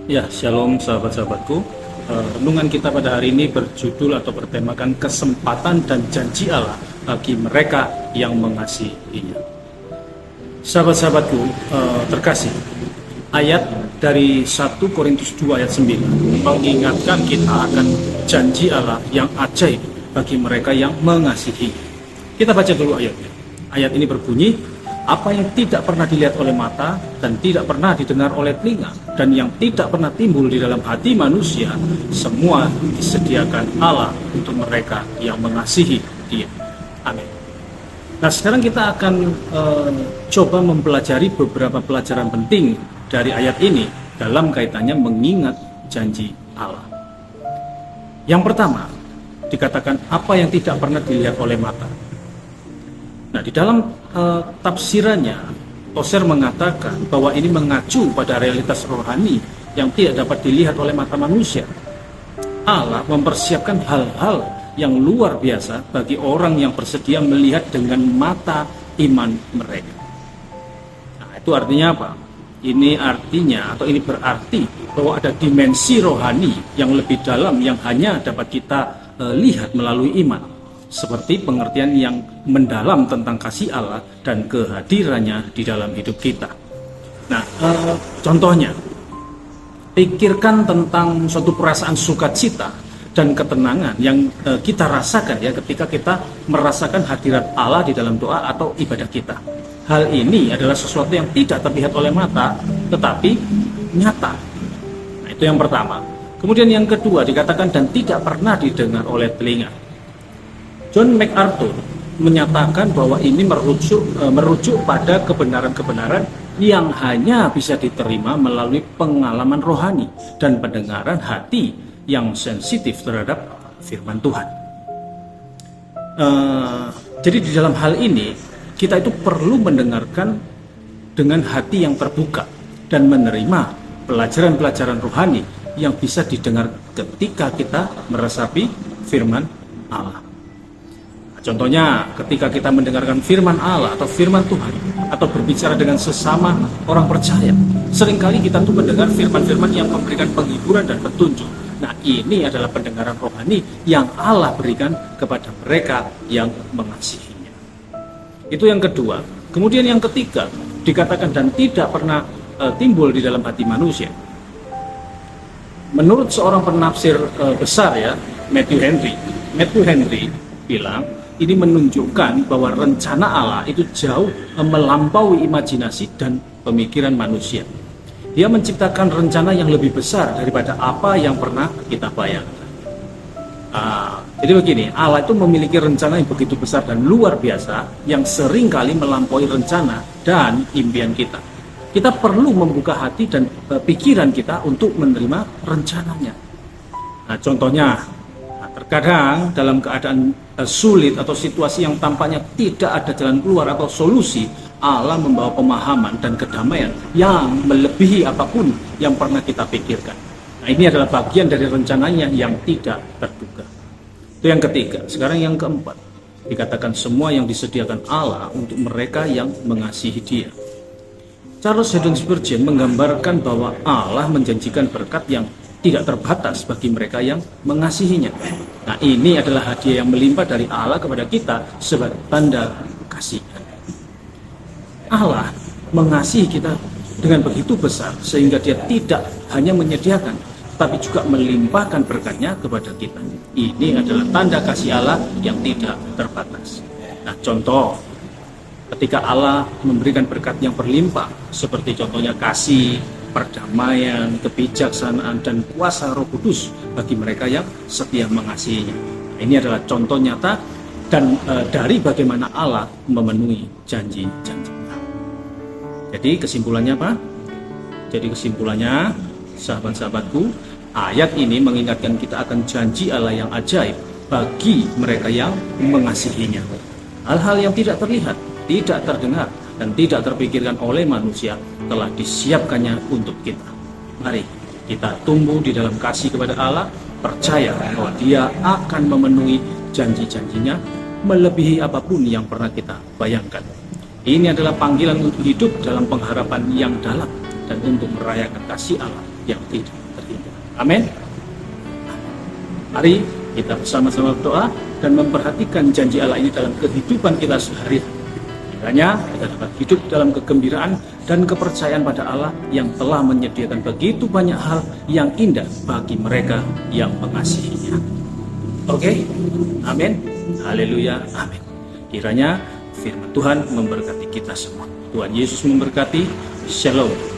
Ya, shalom sahabat-sahabatku. Renungan kita pada hari ini berjudul atau bertemakan kesempatan dan janji Allah bagi mereka yang mengasihinya. Sahabat-sahabatku terkasih, ayat dari 1 Korintus 2 ayat 9 mengingatkan kita akan janji Allah yang ajaib bagi mereka yang mengasihi. Kita baca dulu ayatnya. Ayat ini berbunyi, apa yang tidak pernah dilihat oleh mata dan tidak pernah didengar oleh telinga dan yang tidak pernah timbul di dalam hati manusia, semua disediakan Allah untuk mereka yang mengasihi Dia. Amin. Nah, sekarang kita akan coba mempelajari beberapa pelajaran penting dari ayat ini dalam kaitannya mengingat janji Allah. Yang pertama, dikatakan apa yang tidak pernah dilihat oleh mata. Nah, di dalam tafsirannya, Tozer mengatakan bahwa ini mengacu pada realitas rohani yang tidak dapat dilihat oleh mata manusia. Allah mempersiapkan hal-hal yang luar biasa bagi orang yang bersedia melihat dengan mata iman mereka. Nah, itu artinya apa? Ini artinya atau ini berarti bahwa ada dimensi rohani yang lebih dalam yang hanya dapat kita lihat melalui iman. Seperti pengertian yang mendalam tentang kasih Allah dan kehadirannya di dalam hidup kita. Nah, contohnya, pikirkan tentang suatu perasaan sukacita dan ketenangan yang kita rasakan ya ketika kita merasakan hadirat Allah di dalam doa atau ibadah kita. Hal ini adalah sesuatu yang tidak terlihat oleh mata, tetapi nyata. Nah, itu yang pertama. Kemudian yang kedua dikatakan dan tidak pernah didengar oleh telinga. John MacArthur menyatakan bahwa ini merujuk pada kebenaran-kebenaran yang hanya bisa diterima melalui pengalaman rohani dan pendengaran hati yang sensitif terhadap firman Tuhan. Jadi di dalam hal ini kita itu perlu mendengarkan dengan hati yang terbuka dan menerima pelajaran-pelajaran rohani yang bisa didengar ketika kita meresapi firman Allah. Contohnya ketika kita mendengarkan firman Allah atau firman Tuhan atau berbicara dengan sesama orang percaya, seringkali kita tuh mendengar firman-firman yang memberikan penghiburan dan petunjuk. Nah, ini adalah pendengaran rohani yang Allah berikan kepada mereka yang mengasihinya. Itu yang kedua. Kemudian yang ketiga dikatakan dan tidak pernah timbul di dalam hati manusia. Menurut seorang penafsir besar ya, Matthew Henry bilang ini menunjukkan bahwa rencana Allah itu jauh melampaui imajinasi dan pemikiran manusia. Dia menciptakan rencana yang lebih besar daripada apa yang pernah kita bayangkan. Jadi begini, Allah itu memiliki rencana yang begitu besar dan luar biasa yang seringkali melampaui rencana dan impian kita. Kita perlu membuka hati dan pikiran kita untuk menerima rencananya. Nah, contohnya, terkadang dalam keadaan sulit atau situasi yang tampaknya tidak ada jalan keluar atau solusi, Allah membawa pemahaman dan kedamaian yang melebihi apapun yang pernah kita pikirkan. Nah, ini adalah bagian dari rencananya yang tidak terduga. Itu yang ketiga. Sekarang yang keempat, dikatakan semua yang disediakan Allah untuk mereka yang mengasihi Dia. Charles Haddon Spurgeon menggambarkan bahwa Allah menjanjikan berkat yang tidak terbatas bagi mereka yang mengasihinya. Nah, ini adalah hadiah yang melimpah dari Allah kepada kita sebagai tanda kasih. Allah mengasihi kita dengan begitu besar sehingga Dia tidak hanya menyediakan, tapi juga melimpahkan berkatnya kepada kita. Ini adalah tanda kasih Allah yang tidak terbatas. Nah, contoh ketika Allah memberikan berkat yang berlimpah, seperti contohnya kasih, perdamaian, kebijaksanaan, dan kuasa Roh Kudus bagi mereka yang setia mengasihinya. Ini adalah contoh nyata dan dari bagaimana Allah memenuhi janji-janjinya. Jadi kesimpulannya apa? Jadi kesimpulannya, sahabat-sahabatku, ayat ini mengingatkan kita akan janji Allah yang ajaib bagi mereka yang mengasihinya. Hal-hal yang tidak terlihat, tidak terdengar, dan tidak terpikirkan oleh manusia telah disiapkannya untuk kita. Mari kita tumbuh di dalam kasih kepada Allah, percaya bahwa Dia akan memenuhi janji-janjinya melebihi apapun yang pernah kita bayangkan. Ini adalah panggilan untuk hidup dalam pengharapan yang dalam dan untuk merayakan kasih Allah yang tidak terhingga. Amin. Mari kita bersama-sama berdoa dan memperhatikan janji Allah ini dalam kehidupan kita sehari-hari. Kiranya kita dapat hidup dalam kegembiraan dan kepercayaan pada Allah yang telah menyediakan begitu banyak hal yang indah bagi mereka yang mengasihinya. Oke, amin, haleluya, amin. Kiranya firman Tuhan memberkati kita semua. Tuhan Yesus memberkati. Shalom.